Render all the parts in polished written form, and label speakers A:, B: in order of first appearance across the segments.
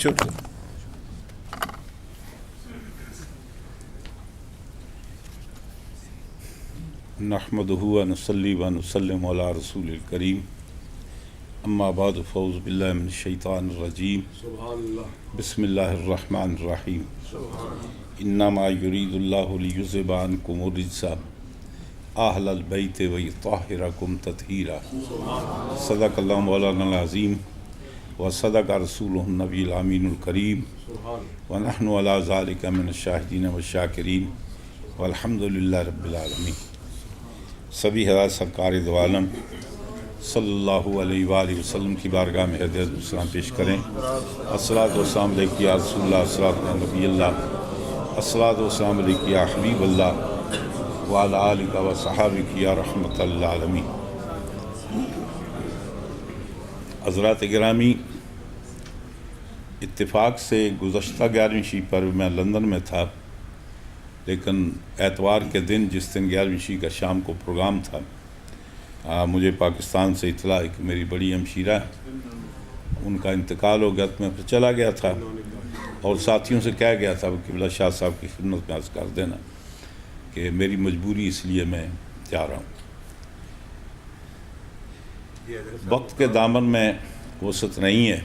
A: پیچھے اٹھو. نحمدہ و نصلی و نسلم علی رسول الکریم. اما بعد فاعوذ باللہ من الشیطان الرجیم. بسم اللہ الرحمن الرحیم. انما یرید اللہ لیذہب عنکم الرجس اہل البیت ویطہرکم تطہیرا. صدق اللہ مولانا العظیم وصدق رسولہ النبی الامین الکریم ونحن علی ذلک من الشاہدین والشاکرین والحمد للہ رب العالمین. سبھی حضرات سرکار دو عالم صلی اللہ علیہ وآلہ وسلم کی بارگاہ میں ہدیت السلام پیش کریں. الصلاۃ والسلام علیک یا رسول اللہ، الصلاۃ یا نبی اللہ، الصلاۃ والسلام علیک یا حبیب اللہ وعلی آلک و صحابک یا رحمت للعالمین. حضرات گرامی، اتفاق سے گزشتہ 11ویں شی پر میں لندن میں تھا، لیکن اتوار کے دن جس دن 11ویں شی کا شام کو پروگرام تھا، مجھے پاکستان سے اطلاع ہے کہ میری بڑی ہمشیرہ ان کا انتقال ہو گیا. تو میں پھر چلا گیا تھا اور ساتھیوں سے کہہ گیا تھا کہ بلا شاہ صاحب کی خدمت میں عرض کر دینا کہ میری مجبوری اس لیے میں جا رہا ہوں. وقت کے دامن میں وسعت نہیں ہے.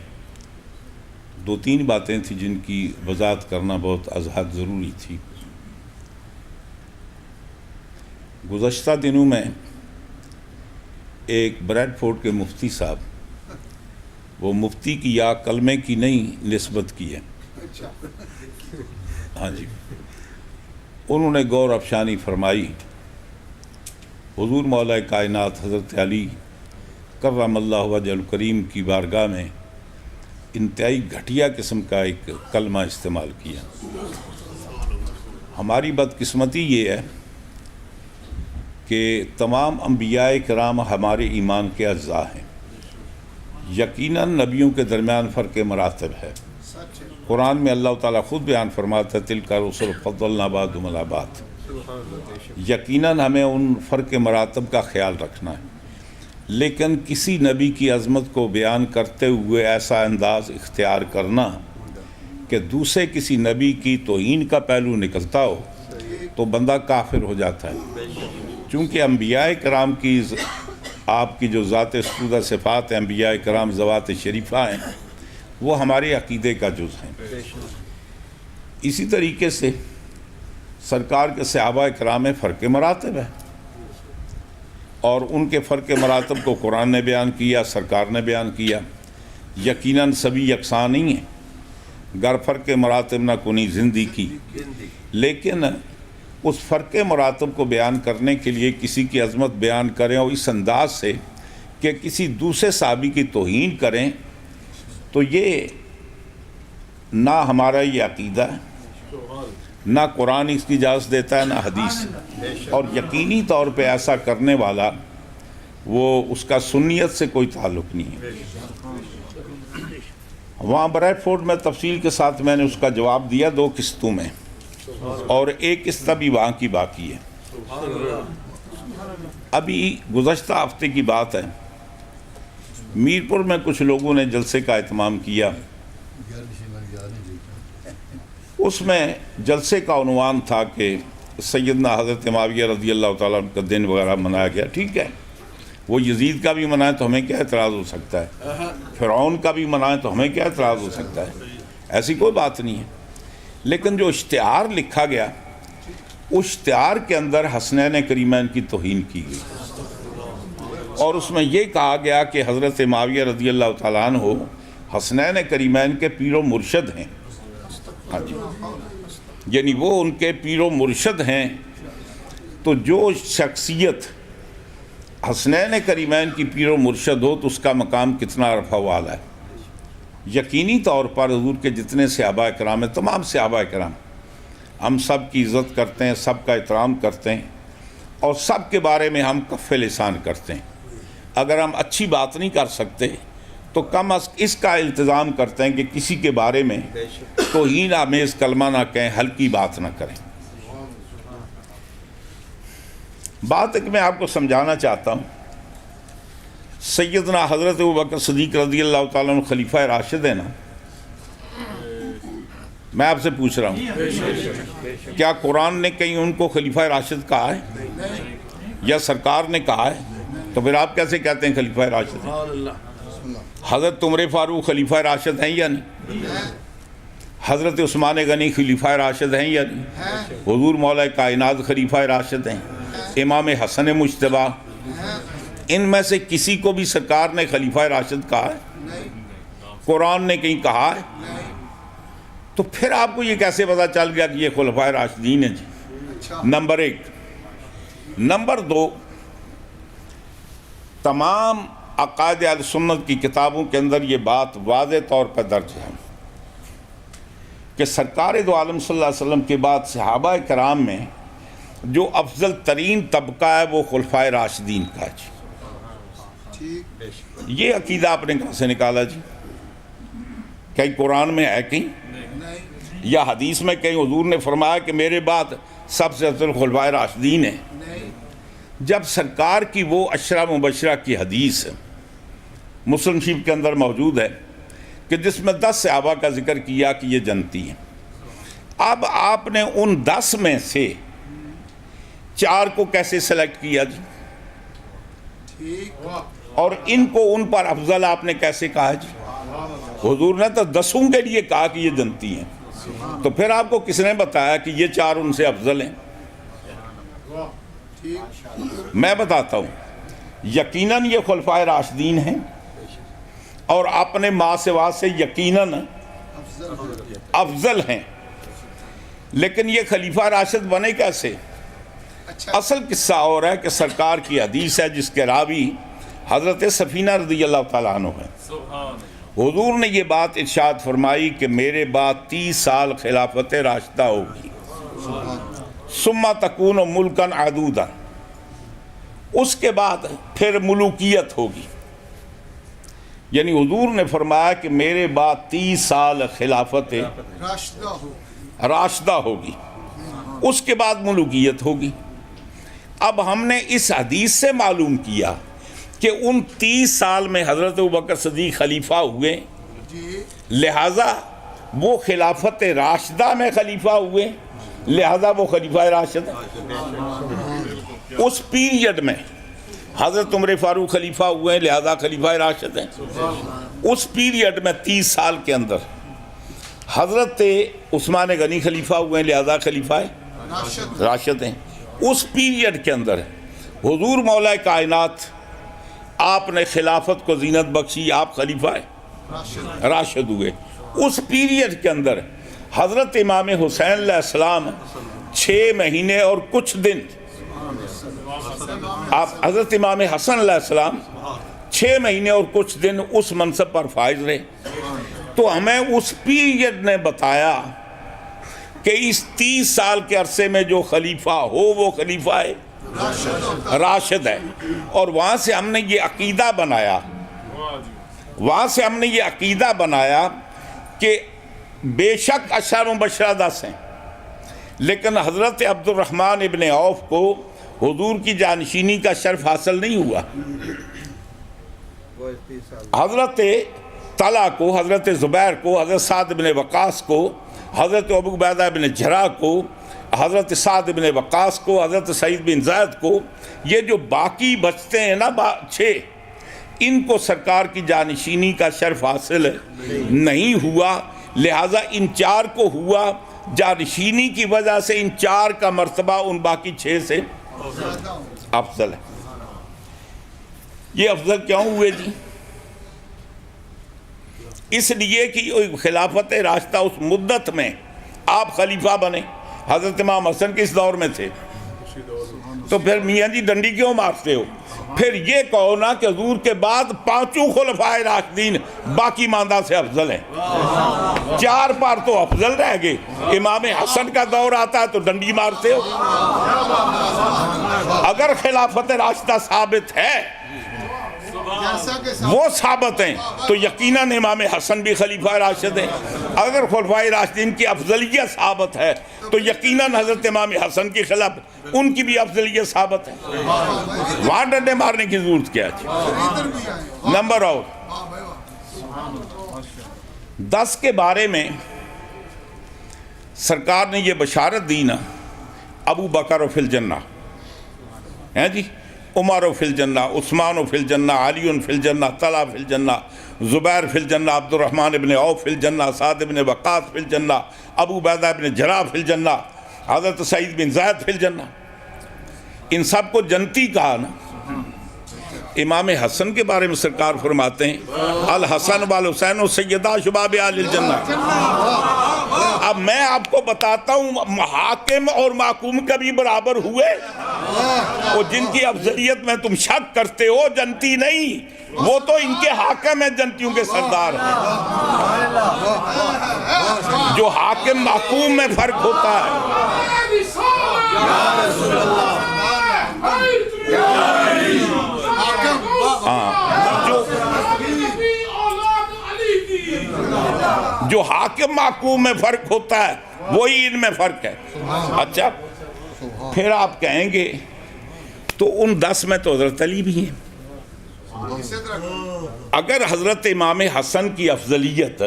A: 2-3 باتیں تھیں جن کی وضاحت کرنا بہت از حد ضروری تھی. گزشتہ دنوں میں ایک بریڈ فورڈ کے مفتی صاحب، وہ مفتی کی یا کلمے کی نہیں نسبت کی ہے، ہاں جی، انہوں نے غور افشانی فرمائی. حضور مولا کائنات حضرت علی کرم اللہ وجہ الکریم کی بارگاہ میں انتہائی گھٹیا قسم کا ایک کلمہ استعمال کیا. ہماری بدقسمتی یہ ہے کہ تمام انبیاء کرام ہمارے ایمان کے اجزاء ہیں. یقیناً نبیوں کے درمیان فرق مراتب ہے. قرآن میں اللہ تعالیٰ خود بیان فرماتا ہے تلک الرسل فضلنا بعضهم علی بعض. یقیناً ہمیں ان فرق مراتب کا خیال رکھنا ہے، لیکن کسی نبی کی عظمت کو بیان کرتے ہوئے ایسا انداز اختیار کرنا کہ دوسرے کسی نبی کی توہین کا پہلو نکلتا ہو تو بندہ کافر ہو جاتا ہے. چونکہ انبیاء کرام کی آپ کی جو ذات ستودہ صفات ہیں، انبیاء کرام ذوات شریفہ ہیں، وہ ہمارے عقیدے کا جز ہیں. اسی طریقے سے سرکار کے صحابہ کرام میں فرق مراتب ہے، اور ان کے فرق مراتب کو قرآن نے بیان کیا، سرکار نے بیان کیا. یقیناً سبھی یکساں نہیں ہیں، گر فرق مراتب نہ کنی زندگی کی، لیکن اس فرق مراتب کو بیان کرنے کے لیے کسی کی عظمت بیان کریں اور اس انداز سے کہ کسی دوسرے صحابی کی توہین کریں، تو یہ نہ ہمارا یہ عقیدہ ہے، نہ قرآن اس کی اجازت دیتا ہے، نہ حدیث. اور یقینی طور پہ ایسا کرنے والا وہ اس کا سنیت سے کوئی تعلق نہیں ہے. وہاں بریڈ فورڈ میں تفصیل کے ساتھ میں نے اس کا جواب دیا 2 قسطوں میں، اور ایک قسط بھی وہاں کی باقی ہے. ابھی گزشتہ ہفتے کی بات ہے، میرپور میں کچھ لوگوں نے جلسے کا اہتمام کیا. اس میں جلسے کا عنوان تھا کہ سیدنا حضرت معاویہ رضی اللہ تعالیٰ عنہ کا دن وغیرہ منایا گیا. ٹھیک ہے، وہ یزید کا بھی منائے تو ہمیں کیا اعتراض ہو سکتا ہے، فرعون کا بھی منائے تو ہمیں کیا اعتراض ہو سکتا ہے، ایسی کوئی بات نہیں ہے. لیکن جو اشتہار لکھا گیا، اس اشتہار کے اندر حسنین کریمین کی توہین کی گئی، اور اس میں یہ کہا گیا کہ حضرت معاویہ رضی اللہ تعالیٰ عنہ حسنین کریمین کے پیر و مرشد ہیں. ہاں جی، یعنی وہ ان کے پیر و مرشد ہیں. تو جو شخصیت حسنین کریمین کی پیر و مرشد ہو تو اس کا مقام کتنا رفع والا ہے. یقینی طور پر حضور کے جتنے صحابہ کرام ہیں، تمام صحابہ کرام، ہم سب کی عزت کرتے ہیں، سب کا احترام کرتے ہیں، اور سب کے بارے میں ہم کف لسان کرتے ہیں. اگر ہم اچھی بات نہیں کر سکتے تو کم از اس کا التزام کرتے ہیں کہ کسی کے بارے میں توہین آمیز کلمہ نہ کہیں، ہلکی بات نہ کریں. بات ایک میں آپ کو سمجھانا چاہتا ہوں. سیدنا حضرت ابوبکر صدیق رضی اللہ تعالیٰ عنہ خلیفہ راشد ہیں نا، میں آپ سے پوچھ رہا ہوں، کیا قرآن نے کہیں ان کو خلیفہ راشد کہا ہے یا سرکار نے کہا ہے؟ تو پھر آپ کیسے کہتے ہیں خلیفہ راشد ہیں؟ حضرت عمر فاروق خلیفہ راشد ہیں یا نہیں؟ حضرت عثمان غنی خلیفہ راشد ہیں یا نہیں؟ حضور مولا کائنات خلیفہ راشد ہیں، امام حسن مجتبیٰ، ان میں سے کسی کو بھی سرکار نے خلیفہ راشد کہا ہے؟ قرآن نے کہیں کہا ہے؟ تو پھر آپ کو یہ کیسے پتا چل گیا کہ یہ خلفائے راشدین ہیں جی؟ نمبر 1۔ نمبر 2، تمام عقائد اہل سنت کی کتابوں کے اندر یہ بات واضح طور پر درج ہے کہ سرکار دو عالم صلی اللہ علیہ وسلم کے بعد صحابہ کرام میں جو افضل ترین طبقہ ہے وہ خلفائے راشدین کا جی۔ یہ عقیدہ آپ نے کہاں سے نکالا جی؟ کہیں قرآن میں ہے کہیں یا حدیث میں کہیں حضور نے فرمایا کہ میرے بعد سب سے افضل خلفائے راشدین ہیں؟ جب سرکار کی وہ عشرہ مبشرہ کی حدیث مسلم شریف کے اندر موجود ہے کہ جس میں 10 صحابہ کا ذکر کیا کہ یہ جنتی ہیں، اب آپ نے ان 10 میں سے 4 کو کیسے سلیکٹ کیا جی؟ اور ان کو ان پر افضل آپ نے کیسے کہا جی؟ حضور نے تو 10 کے لیے کہا کہ یہ جنتی ہیں، تو پھر آپ کو کس نے بتایا کہ یہ 4 ان سے افضل ہیں؟ میں بتاتا ہوں، یقیناً یہ خلفائے راشدین ہیں اور اپنے ماں سوا سے یقیناً افضل ہیں، لیکن یہ خلیفہ راشد بنے کیسے؟ اصل قصہ اور ہے کہ سرکار کی حدیث ہے جس کے راوی حضرت سفینہ رضی اللہ تعالیٰ عنہ ہیں۔ حضور نے یہ بات ارشاد فرمائی کہ میرے بعد 30 سال خلافت راشدہ ہوگی، ثم تکون ملکن عدودا، اس کے بعد پھر ملوکیت ہوگی، یعنی حضور نے فرمایا کہ میرے بعد 30 سال خلافت راشدہ ہوگی، اس کے بعد ملوکیت ہوگی۔ اب ہم نے اس حدیث سے معلوم کیا کہ ان 30 سال میں حضرت ابوبکر صدیق خلیفہ ہوئے، لہٰذا وہ خلافت راشدہ میں خلیفہ ہوئے، لہذا وہ خلیفہ راشد ہیں۔ اس پیریڈ میں حضرت عمر فاروق خلیفہ ہوئے ہیں، لہذا خلیفہ راشد ہیں۔ اس پیریڈ میں 30 سال کے اندر حضرت عثمان غنی خلیفہ ہوئے ہیں، لہذا خلیفہ راشد ہیں۔ اس پیریڈ کے اندر حضور مولا کائنات آپ نے خلافت کو زینت بخشی، آپ خلیفہ راشد ہوئے۔ اس پیریڈ کے اندر حضرت امام حسین علیہ السلام 6 مہینے اور کچھ دن، آپ حضرت امام حسن علیہ السلام 6 مہینے اور کچھ دن اس منصب پر فائز رہے۔ تو ہمیں اس پیریڈ نے بتایا کہ اس 30 سال کے عرصے میں جو خلیفہ ہو وہ خلیفہ راشد ہے، اور وہاں سے ہم نے یہ عقیدہ بنایا کہ بے شک عشرہ مبشرہ 10 ہیں، لیکن حضرت عبد الرحمن ابن عوف کو حضور کی جانشینی کا شرف حاصل نہیں ہوا، حضرت طلحہ کو، حضرت زبیر کو، حضرت سعد بن وقاص کو، حضرت ابو عبیدہ بن جراح کو، حضرت سعد بن وقاص کو، حضرت سعید بن زید کو، یہ جو باقی بچتے ہیں نا 6، ان کو سرکار کی جانشینی کا شرف حاصل نہیں ہوا، لہٰذا ان 4 کو ہوا۔ جانشینی کی وجہ سے ان 4 کا مرتبہ ان باقی 6 سے افضل ہے۔ یہ افضل کیوں ہوئے جی؟ اس لیے کہ خلافت راشدہ اس مدت میں آپ خلیفہ بنے۔ حضرت امام حسن کس دور میں تھے؟ تو پھر میاں جی ڈنڈی کیوں مارتے ہو؟ پھر یہ کہو نا کہ حضور کے بعد 5 خلفائے راشدین باقی ماندہ سے افضل ہیں، 4 پر تو افضل رہ گئے۔ امام حسن کا دور آتا ہے تو ڈنڈی مارتے ہو۔ اگر خلافت راشدہ ثابت ہے، وہ ثابت ہیں، تو یقیناً امام حسن بھی خلیفہ راشد ہیں۔ اگر خلفائے راشدین کی افضلیت ثابت ہے تو یقیناً حضرت امام حسن کی خلاف ان کی بھی افضلیت ثابت ہے۔ وہاں ڈنڈے مارنے کی ضرورت کیا ہے؟ نمبر اور 10 کے بارے میں سرکار نے یہ بشارت دی نا، ابو بکر فی الجنہ ہیں جی، عمر فی الجنہ، عثمان فی الجنہ، علی فی الجنہ، طلحہ فی الجنہ، زبیر فی الجنہ، عبد الرحمن ابن عوف فی الجنہ، سعد ابن وقاص فی الجنہ، ابو عبیدہ ابن جراح فی الجنہ، حضرت سعید بن زید فی الجنہ، ان سب کو جنتی کہا نا۔ امام حسن کے بارے میں سرکار فرماتے ہیں الحسن والحسین سیدہ شباب اہل الجنہ۔ اب میں آپ کو بتاتا ہوں حاکم اور محکوم کبھی برابر ہوئے؟ وہ جن کی افضلیت میں تم شک کرتے ہو جنتی نہیں، وہ تو ان کے حاکم ہیں، جنتیوں کے سردار ہیں۔ جو حاکم محکوم میں فرق ہوتا ہے، جو حاکم محکوم میں فرق ہوتا ہے وہی ان میں فرق ہے۔ اچھا پھر آپ کہیں گے تو ان 10 میں تو حضرت علی بھی ہیں۔ اگر حضرت امام حسن کی افضلیت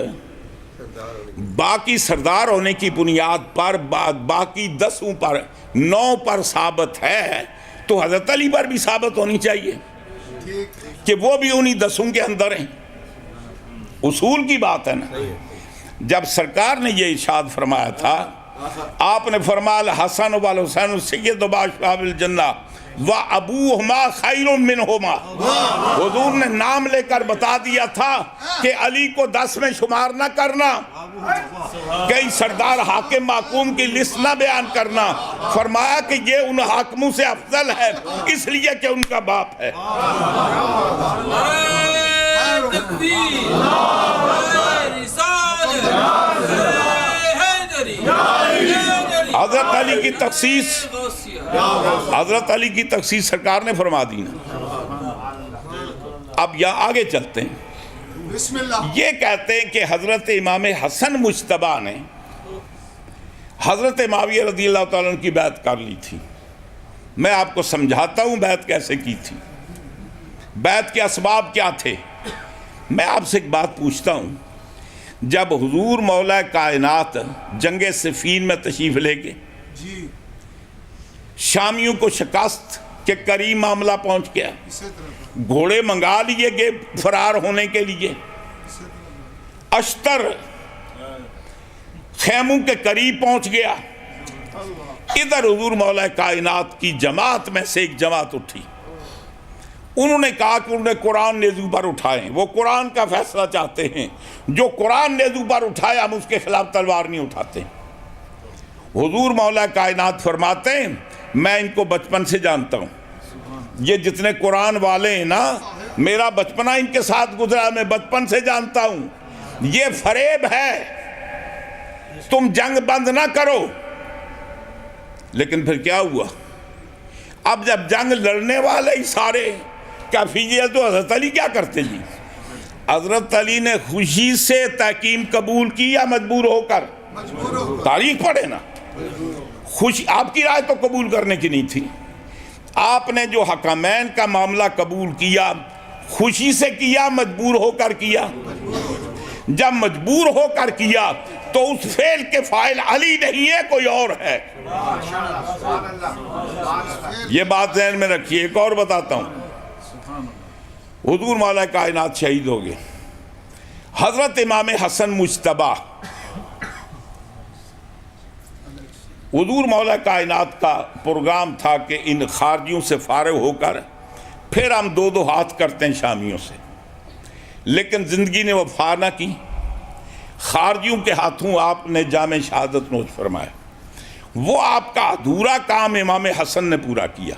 A: باقی سردار ہونے کی بنیاد پر باقی 10 پر 9 پر ثابت ہے تو حضرت علی پر بھی ثابت ہونی چاہیے کہ وہ بھی انہی 10 کے اندر ہیں۔ اصول کی بات ہے نا۔ جب سرکار نے یہ ارشاد فرمایا تھا، آپ نے فرمایا الحسن والحسین سید شباب الجنہ وابوہما خیر منہما۔ حضور نے نام لے کر بتا دیا تھا کہ علی کو 10 میں شمار نہ کرنا، کئی سردار حاکم محکوم کی لسٹ نہ بیان کرنا، فرمایا کہ یہ ان حاکموں سے افضل ہے اس لیے کہ ان کا باپ ہے۔ حضرت علی کی تخصیص سرکار نے فرما دی نا۔ اب یہاں آگے چلتے ہیں۔ یہ کہتے ہیں کہ حضرت امام حسن مجتبیٰ نے حضرت معاویہ رضی اللہ تعالیٰ عنہ کی بیعت کر لی تھی۔ میں آپ کو سمجھاتا ہوں بیعت کیسے کی تھی، بیعت کے اسباب کیا تھے۔ میں آپ سے ایک بات پوچھتا ہوں، جب حضور مولا کائنات جنگ صفین میں تشریف لے گئے، شامیوں کو شکست کے قریب معاملہ پہنچ گیا، گھوڑے منگا لیے گئے فرار ہونے کے لیے، اشتر خیموں کے قریب پہنچ گیا، ادھر حضور مولا کائنات کی جماعت میں سے ایک جماعت اٹھی، انہوں نے کہا کہ انہوں نے قرآن نیزو پر اٹھائیں، وہ قرآن کا فیصلہ چاہتے ہیں، جو قرآن نیزو پر اٹھائے ہم اس کے خلاف تلوار نہیں اٹھاتے۔ حضور مولا کائنات فرماتے ہیں میں ان کو بچپن سے جانتا ہوں، یہ جتنے قرآن والے ہیں نا میرا بچپنا ان کے ساتھ گزرا، میں بچپن سے جانتا ہوں، یہ فریب ہے، تم جنگ بند نہ کرو۔ لیکن پھر کیا ہوا؟ اب جب جنگ لڑنے والے ہی سارے کافی، تو حضرت علی کیا کرتے جی؟ حضرت علی نے خوشی سے تحکیم قبول کی یا مجبور ہو کر؟ تاریخ پڑھے نا، خوشی، آپ کی رائے تو قبول کرنے کی نہیں تھی، آپ نے جو حکمین کا معاملہ قبول کیا خوشی سے کیا مجبور ہو کر کیا؟ جب مجبور ہو کر کیا تو اس فعل کے فاعل علی نہیں ہے، کوئی اور ہے۔ یہ بات ذہن میں رکھیے۔ ایک اور بتاتا ہوں، حضور مولا کائنات شہید ہو گئے، حضرت امام حسن مجتبیٰ، حضور مولا کائنات کا پروگرام تھا کہ ان خارجیوں سے فارغ ہو کر پھر ہم 2 ہاتھ کرتے ہیں شامیوں سے، لیکن زندگی نے وفا نہ کی، خارجیوں کے ہاتھوں آپ نے جام شہادت نوش فرمایا، وہ آپ کا ادھورا کام امام حسن نے پورا کیا۔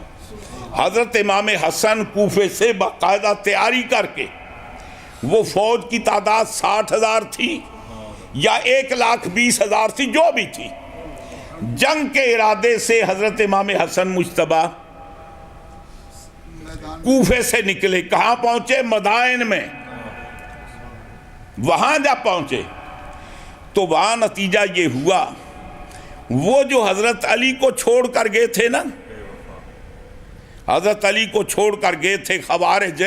A: حضرت امام حسن کوفے سے باقاعدہ تیاری کر کے، وہ فوج کی تعداد 60,000 تھی یا 1,20,000 تھی، جو بھی تھی، جنگ کے ارادے سے حضرت امام حسن مجتبیٰ کوفے سے نکلے، کہاں پہنچے؟ مدائن میں۔ وہاں جب پہنچے تو وہاں نتیجہ یہ ہوا، وہ جو حضرت علی کو چھوڑ کر گئے تھے نا، حضرت علی کو چھوڑ کر گئے تھے خوارج،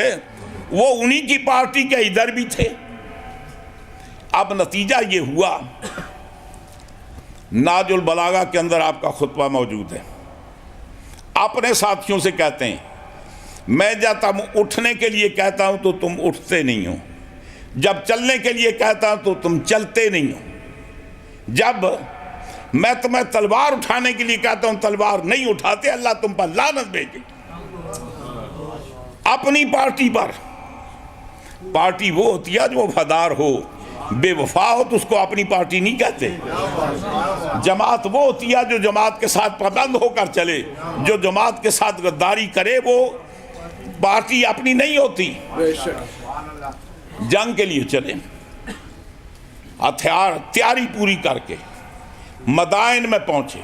A: وہ انہی کی پارٹی کے ادھر بھی تھے۔ اب نتیجہ یہ ہوا، ناج البلاغہ کے اندر آپ کا خطبہ موجود ہے. اپنے ساتھیوں سے کہتے ہیں میں جب اٹھنے کے لیے کہتا ہوں تو تم اٹھتے نہیں ہو، جب چلنے کے لیے کہتا ہوں تو تم چلتے نہیں ہو، جب میں تمہیں تلوار اٹھانے کے لیے کہتا ہوں تلوار نہیں اٹھاتے، اللہ تم پر لعنت بھیجے. اپنی پارٹی پر، پارٹی وہ ہوتی ہے جو وفادار ہو، بے وفا ہو تو اس کو اپنی پارٹی نہیں کہتے. جماعت وہ ہوتی ہے جو جماعت کے ساتھ پابند ہو کر چلے، جو جماعت کے ساتھ غداری کرے وہ پارٹی اپنی نہیں ہوتی. جنگ کے لیے چلے، تیاری پوری کر کے مدائن میں پہنچے.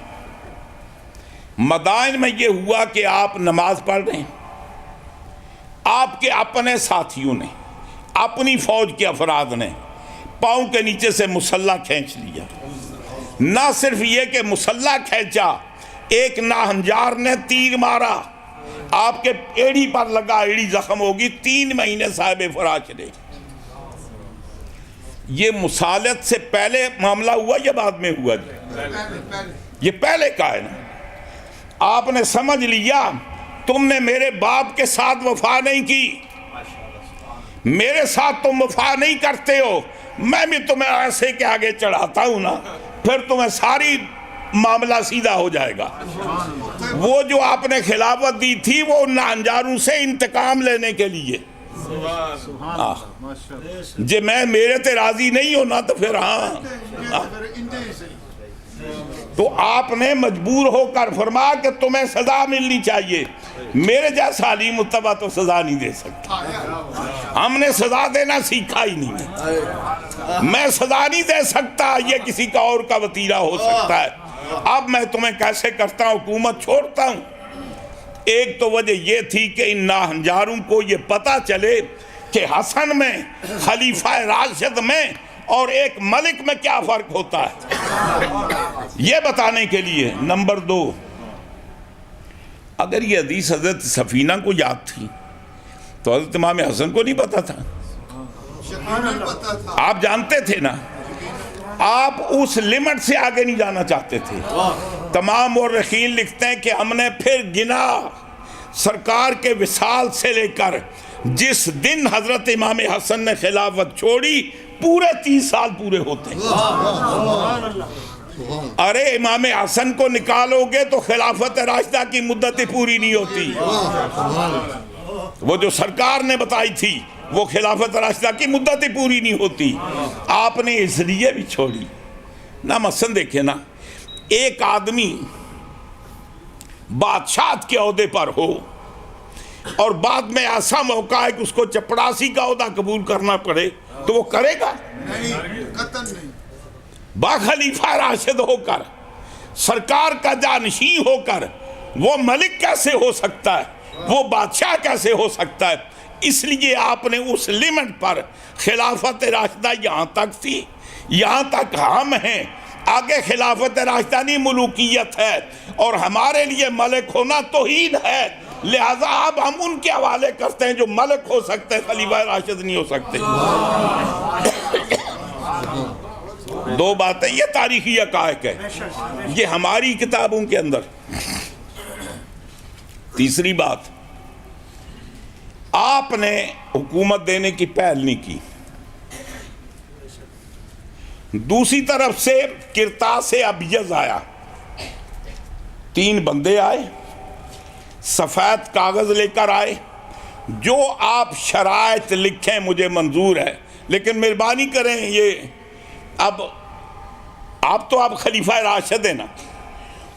A: مدائن میں یہ ہوا کہ آپ نماز پڑھ رہے ہیں، آپ کے اپنے ساتھیوں نے، اپنی فوج کے افراد نے پاؤں کے نیچے سے مسلح کھینچ لیا. نہ صرف یہ کہ مسلح کھینچا، ایک ناہنجار نے تیر مارا، آپ کے ایڑی پر لگا، ایڑی زخم ہوگی، 3 مہینے صاحب فراش رہے. یہ مسالت سے پہلے معاملہ ہوا یا بعد میں ہوا؟ یہ پہلے کا ہے نا. آپ نے سمجھ لیا تم نے میرے باپ کے ساتھ وفا نہیں کی، میرے ساتھ تم وفا نہیں کرتے ہو، میں بھی تمہیں ایسے کے آگے چڑھاتا ہوں نا، پھر تمہیں ساری معاملہ سیدھا ہو جائے گا. وہ جو آپ نے خلافت دی تھی وہ ان ناہنجاروں سے انتقام لینے کے لیے. جی میں میرے تے راضی نہیں ہونا تو پھر تو آپ نے مجبور ہو کر فرمایا کہ تمہیں سزا ملنی چاہیے. میرے جیسا علی متبع تو سزا نہیں دے سکتا، ہم نے سزا دینا سیکھا ہی نہیں. میں سزا نہیں دے سکتا، یہ کسی کا اور کا وطیرہ ہو سکتا ہے. اب میں تمہیں کیسے کرتا ہوں، حکومت چھوڑتا ہوں. ایک تو وجہ یہ تھی کہ ان ناہنجاروں کو یہ پتا چلے کہ حسن میں، خلیفہ راشد میں اور ایک ملک میں کیا فرق ہوتا ہے، یہ بتانے کے لیے. نمبر 2، اگر یہ حدیث حضرت سفینہ کو یاد تھی تو حضرت امام حسن کو نہیں پتا تھا. آپ جانتے تھے نا، آپ اس لمٹ سے آگے نہیں جانا چاہتے تھے. تمام مورخین لکھتے ہیں کہ ہم نے پھر گنا سرکار کے وصال سے لے کر جس دن حضرت امام حسن نے خلافت چھوڑی پورے 30 سال پورے ہوتے ہیں. ارے امام حسن کو نکالو گے تو خلافت راشدہ کی مدت پوری نہیں ہوتی. وہ جو سرکار نے بتائی تھی وہ خلافت راشدہ کی مدت پوری نہیں ہوتی. آپ نے اس لیے بھی چھوڑی نا. مثلا دیکھیں نا، ایک آدمی بادشاہت کے عہدے پر ہو اور بعد میں ایسا موقع ہے کہ اس کو چپڑاسی کا عہدہ قبول کرنا پڑے تو وہ کرے گا
B: قطعاً نہیں.
A: با خلیفہ راشد ہو کر، سرکار کا جانشین ہو کر وہ ملک کیسے ہو سکتا ہے، وہ بادشاہ کیسے ہو سکتا ہے؟ اس لیے آپ نے اس لیمٹ پر خلافت راشدہ یہاں تک تھی، یہاں تک ہم ہیں. آگے خلافت راشدہ نہیں ملوکیت ہے، اور ہمارے لیے ملک ہونا توہین ہے. لہذا اب ہم ان کے حوالے کرتے ہیں جو ملک ہو سکتے ہیں، خلیفہ راشد نہیں ہو سکتے. 2 باتیں یہ تاریخی حقائق ہے، یہ ہماری کتابوں کے اندر. تیسری بات، آپ نے حکومت دینے کی پہل نہیں کی. دوسری طرف سے کرتاس ابیض آیا، 3 بندے آئے، سفید کاغذ لے کر آئے، جو آپ شرائط لکھیں مجھے منظور ہے، لیکن مہربانی کریں یہ اب آپ تو آپ خلیفہ راشد ہیں نا،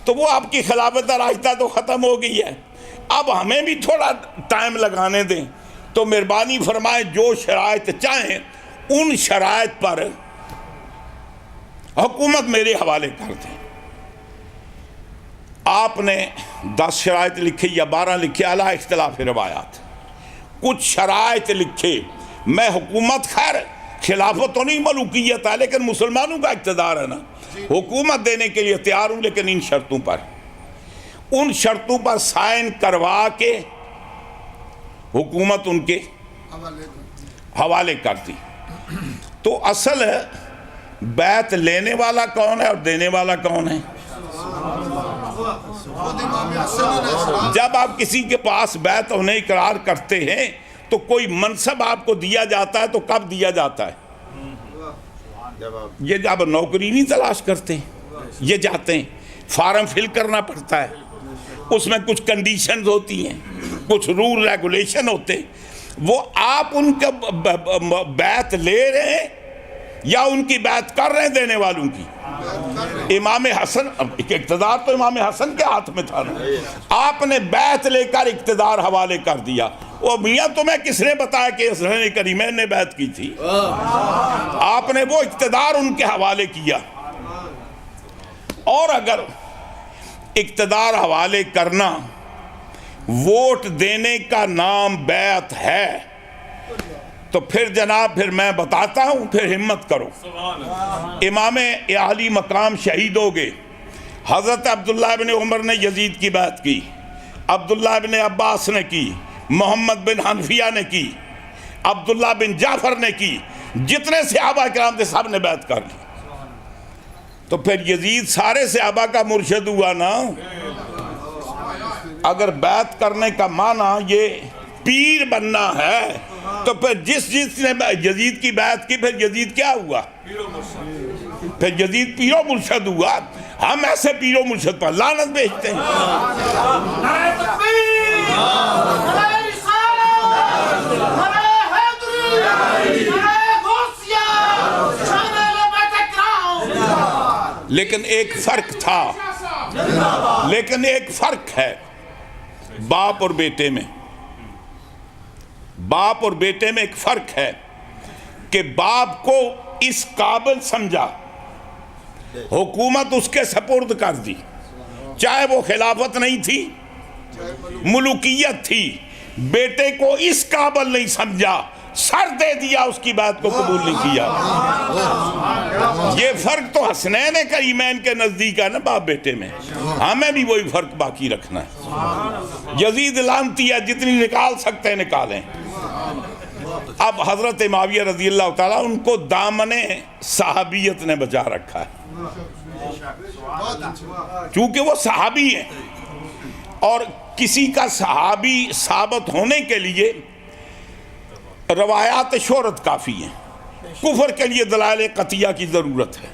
A: تو وہ آپ کی خلافت راشدہ تو ختم ہو گئی ہے، اب ہمیں بھی تھوڑا ٹائم لگانے دیں. تو مہربانی فرمائیں جو شرائط چاہیں ان شرائط پر حکومت میرے حوالے کر دیں. آپ نے 10 شرائط لکھے یا 12 لکھے، علی اختلاف روایات. کچھ شرائط لکھے، میں حکومت، خیر خلافت تو نہیں ملوکیت ہے لیکن مسلمانوں کا اقتدار ہے نا، حکومت دینے کے لیے تیار ہوں، لیکن ان شرطوں پر سائن کروا کے حکومت ان کے حوالے کر دی. تو اصل بیعت لینے والا کون ہے اور دینے والا کون ہے؟
B: خود امام حسن علیہ السلام
A: جب آپ کسی کے پاس بیعت ہونے اقرار کرتے ہیں تو کوئی منصب آپ کو دیا جاتا ہے تو کب دیا جاتا ہے؟ یہ جب نوکری نہیں تلاش کرتے، یہ جاتے ہیں، فارم فل کرنا پڑتا ہے، اس میں کچھ کنڈیشنز ہوتی ہیں، کچھ رول ریگولیشن ہوتے ہیں، وہ آپ ان کا بیعت لے رہے ہیں یا ان کی بیعت کر رہے ہیں دینے والوں کی؟ امام حسن، اقتدار تو امام حسن کے ہاتھ میں تھا نا، آپ نے بیعت لے کر اقتدار حوالے کر دیا۔ وہ میاں تمہیں کس نے بتایا کہ حسنین کریمین نے بیعت کی تھی؟ آپ نے وہ اقتدار ان کے حوالے کیا۔ اور اگر اقتدار حوالے کرنا ووٹ دینے کا نام بیعت ہے تو پھر جناب پھر میں بتاتا ہوں، پھر ہمت کرو۔ امام اعلی مقام شہید ہو گئے، حضرت عبداللہ بن عمر نے یزید کی بیعت کی، عبداللہ بن عباس نے کی، محمد بن حنفیہ نے کی، عبداللہ بن جعفر نے کی، جتنے صحابہ کرام تھے سب نے بیعت کر لی۔ تو پھر یزید سارے صحابہ کا مرشد ہوا نا۔ اگر بیعت کرنے کا معنی یہ پیر بننا ہے تو پھر جس نے یزید کی بیعت کی پھر یزید کیا ہوا؟ پھر یزید پیر و مرشد ہوا۔ ہم ایسے پیر و مرشد پر لعنت بھیجتے ہیں۔
C: نعرہ تکبیر، نعرہ رسالت، نعرہ حیدری، نعرہ غوثیہ، شان اہل بیت اکرام۔
A: لیکن ایک فرق تھا، لیکن ایک فرق ہے باپ اور بیٹے میں۔ باپ اور بیٹے میں ایک فرق ہے کہ باپ کو اس قابل سمجھا، حکومت اس کے سپرد کر دی، چاہے وہ خلافت نہیں تھی، ملوکیت تھی، بیٹے کو اس قابل نہیں سمجھا، سر دے دیا، اس کی بات کو قبول نہیں کیا۔ یہ فرق تو حسنین کریمین کے نزدیک ہے نا باپ بیٹے میں، ہمیں بھی وہی فرق باقی رکھنا ہے۔ یزید لعنتی ہے، جتنی نکال سکتے ہیں نکالیں۔ اب حضرت معاویہ رضی اللہ تعالیٰ ان کو دامن صحابیت نے بچا رکھا ہے، چونکہ وہ صحابی ہیں، اور کسی کا صحابی ثابت ہونے کے لیے روایات شہرت کافی ہیں، کفر کے لیے دلائل قطعیہ کی ضرورت ہے۔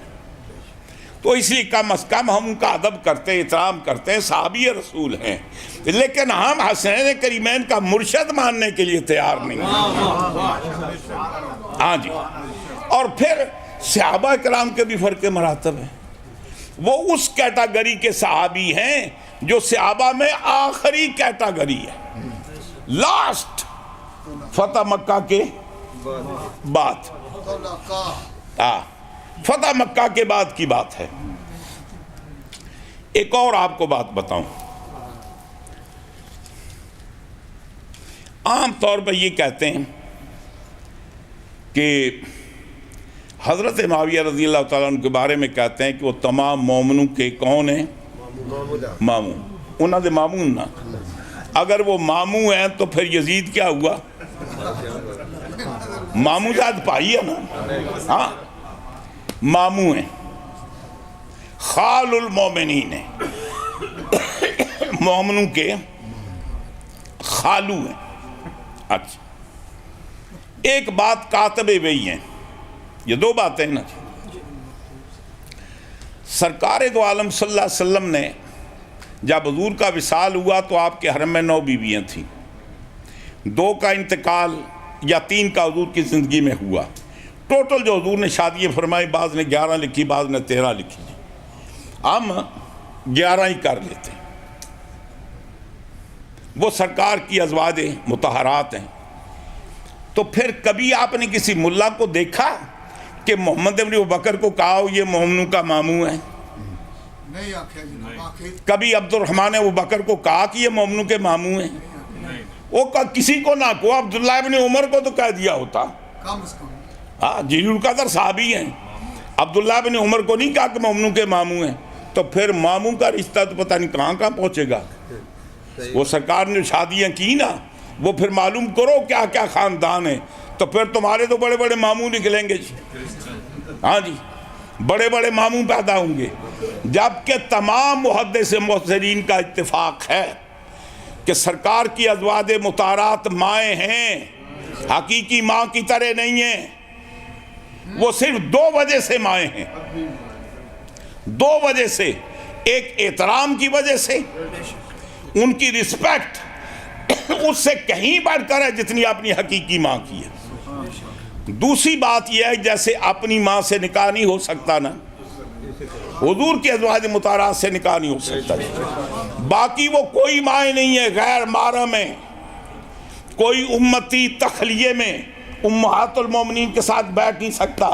A: تو اس لیے کم از کم ہم ان کا ادب کرتے ہیں، احترام کرتے ہیں، صحابی رسول ہیں، لیکن ہم حسنین کریمین کا مرشد ماننے کے لیے تیار نہیں ہیں۔ ہاں جی۔ اور پھر صحابہ کرام کے بھی فرق مراتب ہیں۔ وہ اس کیٹاگری کے صحابی ہیں جو صحابہ میں آخری کیٹاگری ہے، لاسٹ، فتح مکہ کے بعد، فتح مکہ کے بعد کی بات ہے۔ ایک اور آپ کو بات بتاؤں، عام طور پر یہ کہتے ہیں کہ حضرت معاویہ رضی اللہ تعالیٰ عنہ کے بارے میں کہتے ہیں کہ وہ تمام مومنوں کے کون ہیں؟ ماموں۔ انہوں نے مامون نہ، اگر وہ ماموں ہیں تو پھر یزید کیا ہوا؟ ماموں زاد پائی ہے نا، ہاں ماموں ہیں، خال المومنین ہیں، مومنوں کے خالو ہیں۔ اچھا، ایک بات کاتب وحی ہیں، یہ دو باتیں نا۔ سرکار دو عالم صلی اللہ علیہ وسلم نے جب حضور کا وصال ہوا تو آپ کے حرم میں 9 بیویاں تھیں، 2 کا انتقال یا 3 کا حضور کی زندگی میں ہوا۔ ٹوٹل جو حضور نے شادیاں فرمائی، بعض نے 11 لکھی، بعض نے 13 لکھی، ہم 11 ہی کر لیتے ہیں۔ وہ سرکار کی ازواج مطہرات ہیں۔ تو پھر کبھی آپ نے کسی ملا کو دیکھا کہ محمد ابن ابوبکر کو کہا ہو یہ مومنوں کا ماموں ہے؟
B: نہیں آکھے جناب۔
A: کبھی عبد الرحمن ابوبکر کو کہا کہ یہ مومنوں کے ماموں ہیں؟ وہ کسی کو نہ کو، عبداللہ ابن عمر کو تو کہہ دیا ہوتا،
B: کم از کم۔
A: ہاں جلیل القدر صحابی ہیں، عبداللہ ابن عمر کو نہیں کہا کہ مومنوں کے ماموں ہیں، تو پھر ماموں کا رشتہ تو پتہ نہیں کہاں پہنچے گا۔ وہ سرکار نے شادیاں کی نا، وہ پھر معلوم کرو کیا کیا خاندان ہے، تو پھر تمہارے تو بڑے بڑے ماموں نکلیں گے جی۔ ہاں جی، بڑے بڑے ماموں پیدا ہوں گے، جبکہ تمام محدث مفسرین کا اتفاق ہے کہ سرکار کی ازواج مطہرات مائیں ہیں، حقیقی ماں کی طرح نہیں ہیں۔ وہ صرف 2 وجہ سے مائیں ہیں، 2 وجہ سے، ایک احترام کی وجہ سے، ان کی رسپیکٹ اس سے کہیں بڑھ کر ہے جتنی اپنی حقیقی ماں کی ہے۔ دوسری بات یہ ہے جیسے اپنی ماں سے نکاح نہیں ہو سکتا نا، حضور کی ازواج مطہرات سے نکاح نہیں ہو سکتا، باقی وہ کوئی مائیں نہیں ہے، غیر محرم ہے، کوئی امتی تخلیے میں امہات المومنین کے ساتھ بیٹھ نہیں سکتا،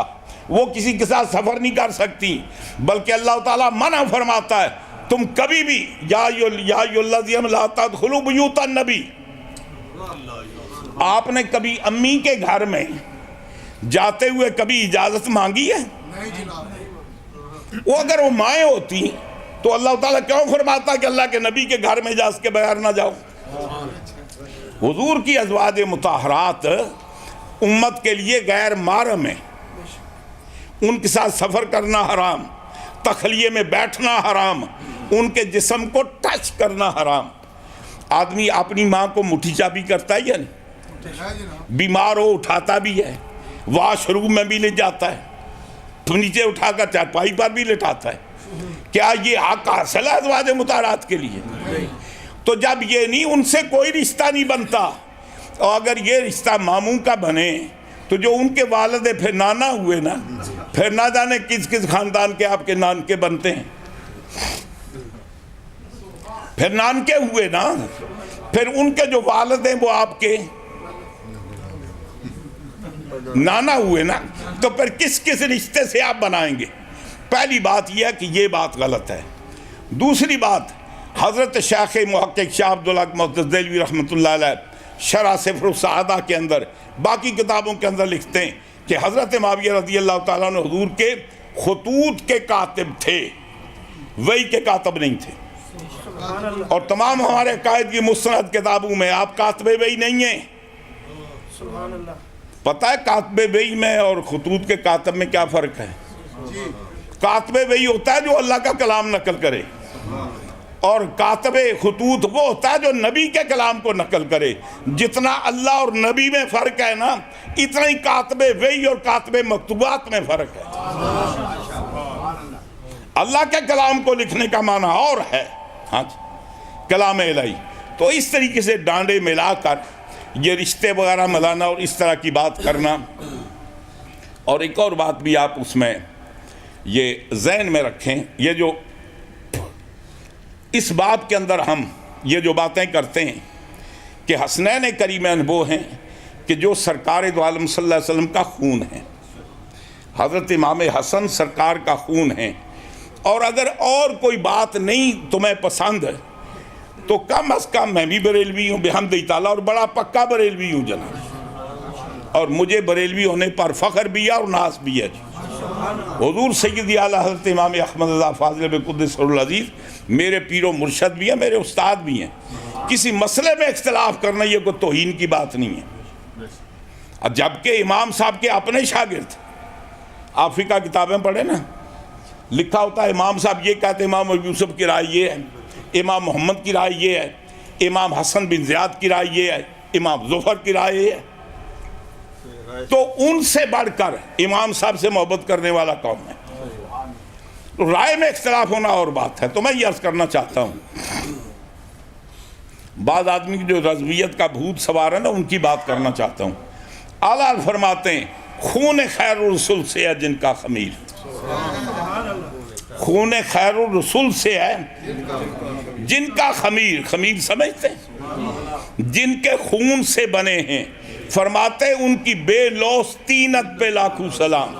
A: وہ کسی کے ساتھ سفر نہیں کر سکتی، بلکہ اللہ تعالیٰ منع فرماتا ہے تم کبھی بھی یا الذین لا تدخلوا بیوت النبی، آپ نے کبھی امی کے گھر میں جاتے ہوئے کبھی اجازت مانگی ہے؟
B: نہیں جناب۔
A: وہ اگر وہ مائیں ہوتی تو اللہ تعالیٰ کیوں فرماتا کہ اللہ کے نبی کے گھر میں اجازت کے بغیر نہ جاؤ؟ حضور کی ازواج مطہرات امت کے لیے غیر محرم ہیں، ان کے ساتھ سفر کرنا حرام، تخلیے میں بیٹھنا حرام، ان کے جسم کو ٹچ کرنا حرام۔ آدمی اپنی ماں کو مٹھی چابی کرتا ہے یا نہیں؟ بیمار ہو اٹھاتا بھی ہے، واش روم میں بھی لے جاتا ہے، تو نیچے اٹھا کر چارپائی پر بھی لٹاتا ہے۔ کیا یہ حق حاصل ہے ازواج مطہرات کے لیے؟ تو جب یہ نہیں، ان سے کوئی رشتہ نہیں بنتا، اور اگر یہ رشتہ ماموں کا بنے تو جو ان کے والد پھر نانا ہوئے نا، پھر نہ جانے کس کس خاندان کے آپ کے نانکے بنتے ہیں، پھر نانکے ہوئے نا، پھر ان کے جو والد ہیں وہ آپ کے نانا ہوئے نا، تو پھر کس کس رشتے سے آپ بنائیں گے؟ پہلی بات یہ ہے کہ یہ بات غلط ہے۔ دوسری بات، حضرت شیخ محقق شاہ عبدالحق محدث دہلوی رحمۃ اللہ علیہ شرح سفر السعادہ کے اندر، باقی کتابوں کے اندر لکھتے ہیں کہ حضرت معاویہ رضی اللہ تعالیٰ عنہ حضور کے خطوط کے کاتب تھے، وحی کے کاتب نہیں تھے، اور تمام ہمارے قائد کی مستند کتابوں میں آپ کاتب وحی نہیں ہیں۔ پتہ ہے کاتب وحی میں اور خطوط کے کاتب میں کیا فرق ہے؟ کاتب وحی ہوتا ہے جو اللہ کا کلام نقل کرے، اور کاتب خطوط وہ ہوتا ہے جو نبی کے کلام کو نقل کرے۔ جتنا اللہ اور نبی میں فرق ہے نا، اتنا ہی کاتب وحی اور کاتب مکتوبات میں فرق ہے۔ اللہ کے کلام کو لکھنے کا معنی اور ہے، ہاں کلام الہی۔ تو اس طریقے سے ڈانڈے ملا کر یہ رشتے وغیرہ ملانا اور اس طرح کی بات کرنا، اور ایک اور بات بھی آپ اس میں یہ ذہن میں رکھیں، یہ جو اس باب کے اندر ہم یہ جو باتیں کرتے ہیں کہ حسنین کریمین وہ ہیں کہ جو سرکار دو عالم صلی اللہ علیہ وسلم کا خون ہے، حضرت امام حسن سرکار کا خون ہے، اور اگر اور کوئی بات نہیں تمہیں پسند تو کم از کم میں بھی بریلوی ہوں بحمد تعالیٰ، اور بڑا پکا بریلوی ہوں جناب، اور مجھے بریلوی ہونے پر فخر بھی ہے اور ناز بھی ہے۔ حضور سیدی اعلیٰ حضرت امام احمد رضا فاضل قدس سر العزیز میرے پیر و مرشد بھی ہیں، میرے استاد بھی ہیں۔ کسی مسئلے میں اختلاف کرنا یہ کوئی توہین کی بات نہیں ہے، جبکہ امام صاحب کے اپنے شاگرد، آپ فقہ کتابیں پڑھیں نا، لکھا ہوتا ہے امام صاحب یہ کہتے ہیں امام ابو یوسف کی رائے یہ ہے، امام محمد کی رائے یہ ہے، امام حسن بن زیاد کی رائے یہ ہے، امام ظفر کی رائے یہ ہے۔ تو ان سے بڑھ کر امام صاحب سے محبت کرنے والا کون ہے؟ رائے میں اختلاف ہونا اور بات ہے۔ تو میں یہ عرض کرنا چاہتا ہوں، بعض آدمی کی جو رضویت کا بھوت سوار ہے نا، ان کی بات کرنا چاہتا ہوں۔ اعلیٰ فرماتے ہیں خون خیر الرسول سے ہے جن کا خمیر، خون خیر الرسول سے ہے جن کا خمیر، خمیر سمجھتے ہیں؟ جن کے خون سے بنے ہیں، فرماتے ان کی بے لوث تینت پہ لاکھوں سلام۔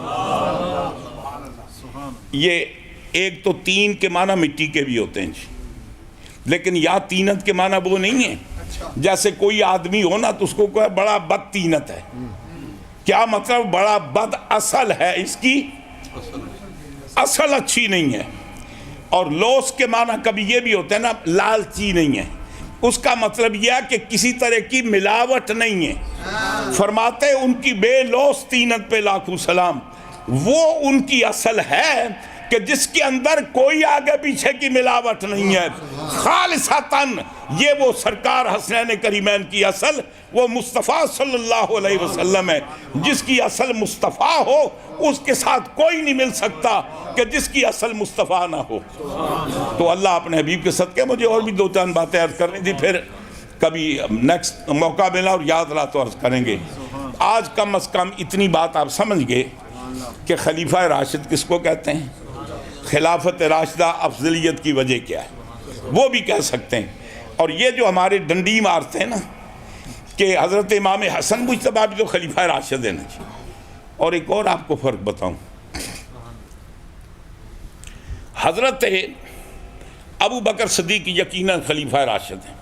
A: یہ ایک تو تین کے معنی مٹی کے بھی ہوتے ہیں جی، لیکن یا تینت کے معنی وہ نہیں ہے جیسے کوئی آدمی ہو نا تو اس کو کوئی بڑا بد تینت ہے۔ کیا مطلب؟ بڑا بد اصل ہے، اس کی اصل اچھی نہیں ہے۔ اور لوث کے معنی کبھی یہ بھی ہوتا ہے نا، لالچی نہیں ہے، اس کا مطلب یہ ہے کہ کسی طرح کی ملاوٹ نہیں ہے۔ فرماتے ان کی بے لوث تینت پہ لاکھوں سلام، وہ ان کی اصل ہے کہ جس کے اندر کوئی آگے پیچھے کی ملاوٹ نہیں ہے، خالصتاً یہ وہ سرکار حسنین کریمین کی اصل، وہ مصطفیٰ صلی اللہ علیہ وسلم ہے۔ جس کی اصل مصطفیٰ ہو اس کے ساتھ کوئی نہیں مل سکتا کہ جس کی اصل مصطفیٰ نہ ہو۔ تو اللہ اپنے حبیب کے صدقے، مجھے اور بھی 2-3 باتیں عرض کرنی تھی، پھر کبھی نیکسٹ موقع ملا اور یاد رہا تو عرض کریں گے۔ آج کم از کم اتنی بات آپ سمجھ گئے کہ خلیفہ راشد کس کو کہتے ہیں، خلافت راشدہ افضلیت کی وجہ کیا ہے، وہ بھی کہہ سکتے ہیں۔ اور یہ جو ہمارے ڈنڈی مارتے ہیں نا کہ حضرت امام حسن مجتبیٰ بھی تو خلیفہ راشد ہیں نا جی۔ اور ایک اور آپ کو فرق بتاؤں، حضرت ابو بکر صدیق یقیناً خلیفہ راشد ہیں،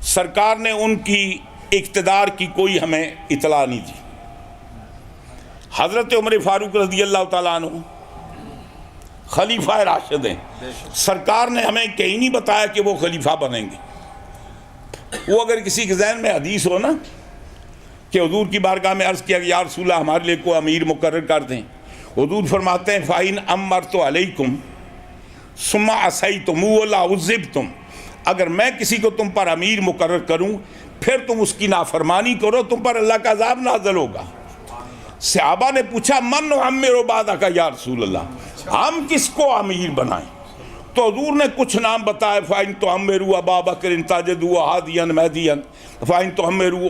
A: سرکار نے ان کی اقتدار کی کوئی ہمیں اطلاع نہیں دی۔ حضرت عمر فاروق رضی اللہ تعالیٰ عنہ خلیفہ راشد ہیں، سرکار نے ہمیں کہیں نہیں بتایا کہ وہ خلیفہ بنیں گے۔ وہ اگر کسی کے ذہن میں حدیث ہو نا کہ حضور کی بارگاہ میں عرض کیا کہ یا رسول اللہ ہمارے لیے کوئی امیر مقرر کر دیں، حضور فرماتے ہیں فَإِنْ أَمَّرْتُ عَلَيْكُمْ ثُمَّ عَصَيْتُمُوا وَلَعُذِّبْتُمْ، اگر میں کسی کو تم پر امیر مقرر کروں پھر تم اس کی نافرمانی کرو تم پر اللہ کا عذاب نازل ہوگا۔ صحابہ نے پوچھا من نعمر بعدک یا رسول اللہ، ہم کس کو امیر بنائیں؟ تو حضور نے کچھ نام بتائے، فَإِن تُعَمِّرُوا أَبَا بَكْرٍ تَجِدُوا هَادِيًا مَهْدِيًا، فَإِن تُعَمِّرُوا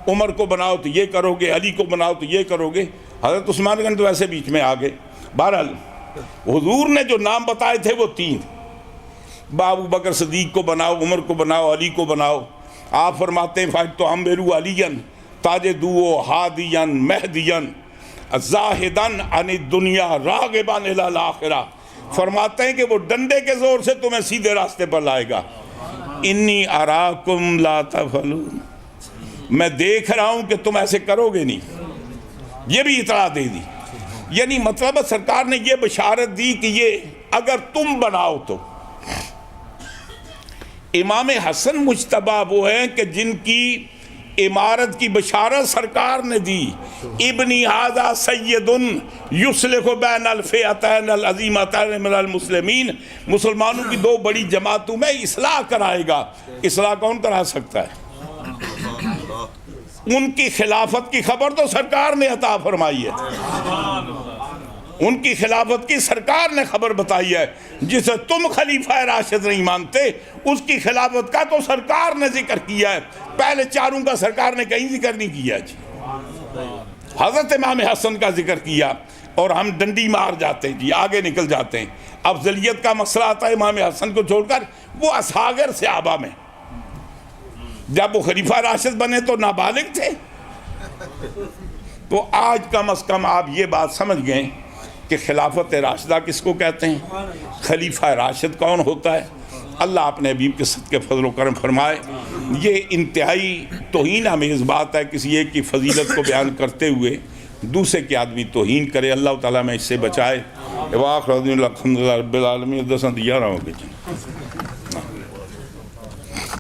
A: عمر کو بناؤ تو یہ کرو گے، علی کو بناؤ تو یہ کرو گے۔ حضرت عثمان غنی تو ایسے بیچ میں آ گئے۔ بہرحال حضور نے جو نام بتائے تھے وہ 3، ابو بکر صدیق کو بناؤ، عمر کو بناؤ، علی کو بناؤ۔ آپ فرماتے ہیں فَإِن تُعَمِّرُوا عَلِيًّا تَجِدُوا هَادِيًا مَهْدِيًا زَاهِدًا عَنِ الدُّنْيَا رَاغِبًا إِلَى الْآخِرَةِ، فرماتے ہیں کہ وہ ڈنڈے کے زور سے تمہیں سیدھے راستے پر لائے گا۔ انی اراکم لا تفعلون، میں دیکھ رہا ہوں کہ تم ایسے کرو گے نہیں۔ یہ بھی اطلاع دے دی، یعنی مطلب سرکار نے یہ بشارت دی کہ یہ اگر تم بناؤ تو۔ امام حسن مجتبیٰ وہ ہیں کہ جن کی امارت کی بشارت سرکار نے دی، ابنی ھذا سید یصلح بین الفئتین العظیمتین من المسلمین، مسلمانوں کی 2 بڑی جماعتوں میں اصلاح کرائے گا۔ اصلاح کون کرا سکتا ہے؟ ان کی خلافت کی خبر تو سرکار نے عطا فرمائی ہے، ان کی خلافت کی سرکار نے خبر بتائی ہے۔ جسے تم خلیفہ راشد نہیں مانتے اس کی خلافت کا تو سرکار نے ذکر کیا ہے، پہلے 4 کا سرکار نے کہیں ذکر نہیں کیا جی۔ حضرت امام حسن کا ذکر کیا اور ہم ڈنڈی مار جاتے ہیں جی، آگے نکل جاتے ہیں۔ افضلیت کا مسئلہ آتا ہے امام حسن کو چھوڑ کر، وہ اصحاگر صحابہ میں جب وہ خلیفہ راشد بنے تو نابالغ تھے۔ تو آج کم از کم آپ یہ بات سمجھ گئے کہ خلافت راشدہ کس کو کہتے ہیں، خلیفہ راشد کون ہوتا ہے۔ اللہ اپنے حبیب کے صدقے فضل و کرم فرمائے۔ یہ انتہائی توہین آمیز بات ہے کسی ایک کی فضیلت کو بیان کرتے ہوئے دوسرے کے آدمی توہین کرے۔ اللہ تعالیٰ میں اس سے بچائے۔ واخر الحمد للہ رب العالمین۔ 10 11 ہو گئے جی۔